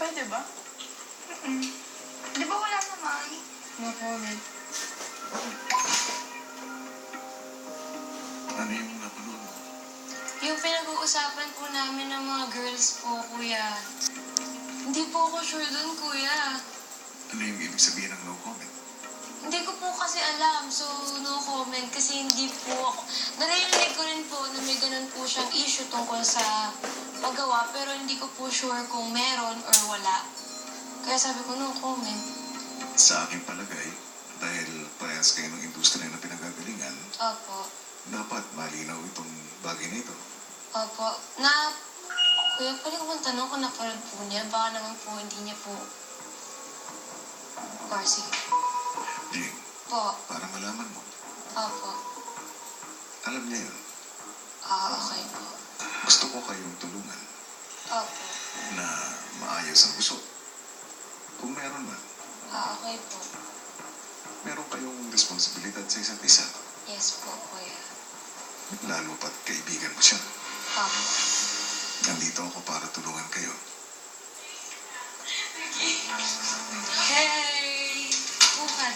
Pwede ba? Di ba wala naman? No comment. Ano yung napanood mo? Yung pinag-uusapan po namin ng mga girls po, kuya. Hindi po ako sure dun, kuya. Ano yung ibig sabihin ng no comment? Hindi ko po kasi alam, so no comment. Kasi hindi po ako... Narinig ko rin po na may ganun po siyang issue tungkol sa paggawa, pero hindi ko po sure kung meron or wala. Kaya sabi ko, no comment. Sa aking palagay, dahil parehas kayo ng industriya na pinagagalingan, Opo. dapat malinaw itong bagay na ito. Opo. Kuya, pwede ko bang tanong kung napanood po niya? Baka naman po hindi niya po... Or sige. Jing, Po. para malaman mo, Opo. alam niya yun. Okay po. Gusto ko kayong tulungan Opo. na maayos ang gusto. Kung meron man, Okay po. meron kayong responsibilidad sa isa't isa. Yes po, kuya. Lalo pat kaibigan mo siya. Opo. Nandito ako para tulungan kayo. Hey! Bukad.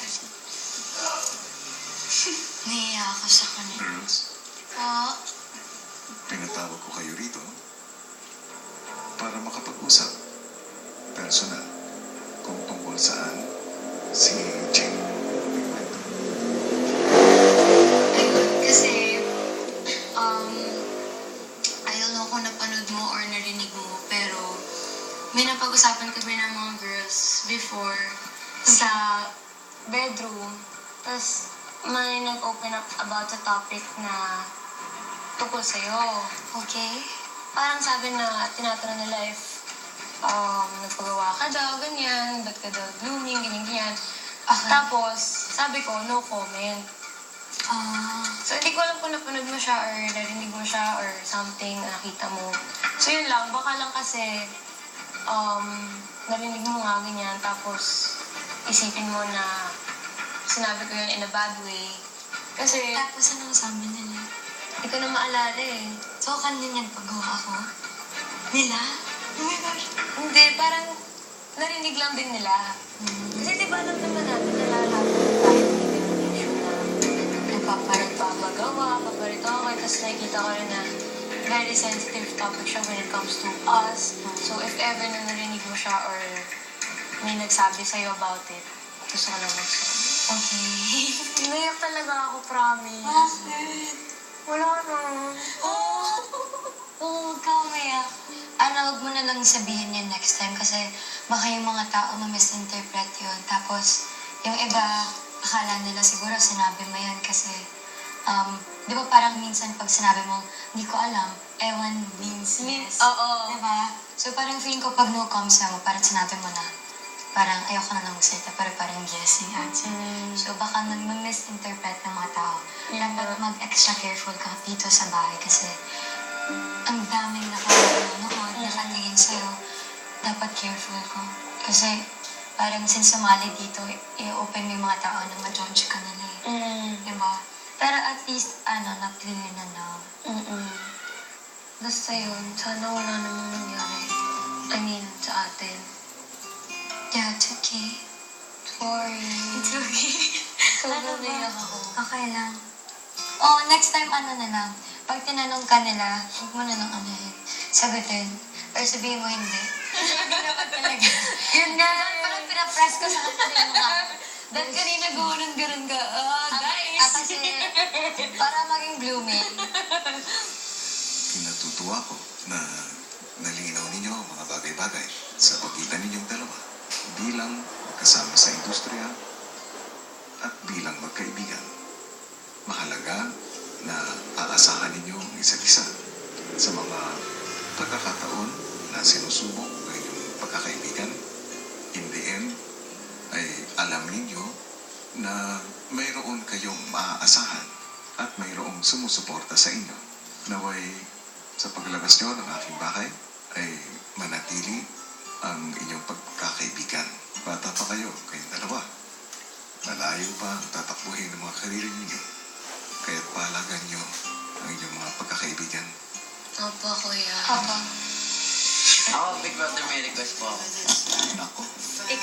Nahiya ako sa kanila. Girls, Po? pinatawag ko kayo rito para makapag-usap personal kung tungkol saan si Jing nagkwento. Ayun, kasi, I don't know kung napanood mo or narinig mo, pero may napag-usapan kami ng mga girls before sa bedroom. Tapos, may nag-open up about the topic na tungkol sa'yo. Okay? Parang sabi na, tinatanong nila if nagpagawa ka daw, ganyan, ba't ka daw blooming, ganyan. Okay. Tapos, sabi ko, no comment. So, hindi ko alam kung napanood mo siya or narinig mo siya or something na nakita mo. So, yun lang. Baka lang kasi narinig mo nga ganyan tapos isipin mo na sinabi ko yun in a bad way. Kasi, Tapos ano sabi nila? hindi ko na maalala eh. So, kanina yan paggawa ako? Nila? Oh my gosh. Hindi, parang narinig lang din nila. Kasi di ba alam naman natin na lahat tayo may ganun issue na nagpapagawa, paparito ako, tapos nakikita ko rin na very sensitive topic siya when it comes to us. So if ever na narinig mo siya or may nagsabi sa'yo about it, gusto ko lang magsabi. Okay. Naiyak talaga ako, promise. Bakit? Wala na. Oo, huwag ka umiyak. Huwag mo na lang sabihin yan next time kasi baka yung mga tao ma-misinterpret yun. Tapos, yung iba, akala nila siguro sinabi mo yan kasi, di ba parang minsan pag sinabi mo, hindi ko alam, ewan means yes. Oo. Di ba? So parang feeling ko pag no comes na mo, parang sinabi mo na, parang ayoko na lang magsalita, pero parang yes yung answer. So baka mag-misinterpret ng mga tao. Dapat mag-extra careful ka dito sa bahay kasi ang daming nakatingin sa'yo. Dapat careful ko. Kasi parang since sumali dito, i-open mo yung mga tao na ma-judge ka nila eh. Diba? Pero at least, na-clear na now. Basta yun, sana wala namang nangyari. I mean, sa atin. Yeah, it's okay. Sorry. It's okay. Sobrang naiyak ako. Okay lang. Oh, next time na lang. Pag tinanong ka nila, huwag mo na lang sagutin. Or sabihin mo hindi. Hindi naman talaga. Yun nga. Parang pinapress ko sa kanila yung mukha. Dahil kanina gawin ka. Guys! Kasi para maging blooming. Pinatutuwa ko na nalinaw ninyo ang mga bagay-bagay sa pagitan ninyong dalawa bilang kasama sa industriya at bilang magkaibigan. Mahalaga na aasahan ninyo ang isa't isa sa mga pagkakataon na sinusubok ng inyong pagkakaibigan. In the end, ay alam ninyo na mayroon kayong maaasahan at mayroong sumusuporta sa inyo. Naway sa paglabas nyo ng aking bahay ay manatili ang inyong pagkakaibigan. Bata pa kayo, kayong dalawa. Malayo pa ang tatakbuhin ng mga kariri ninyo. Kaya't pahalagan nyo ang inyong mga pagkakaibigan. Opo, kuya. Ako. Ako, Big Brother, may request po ako.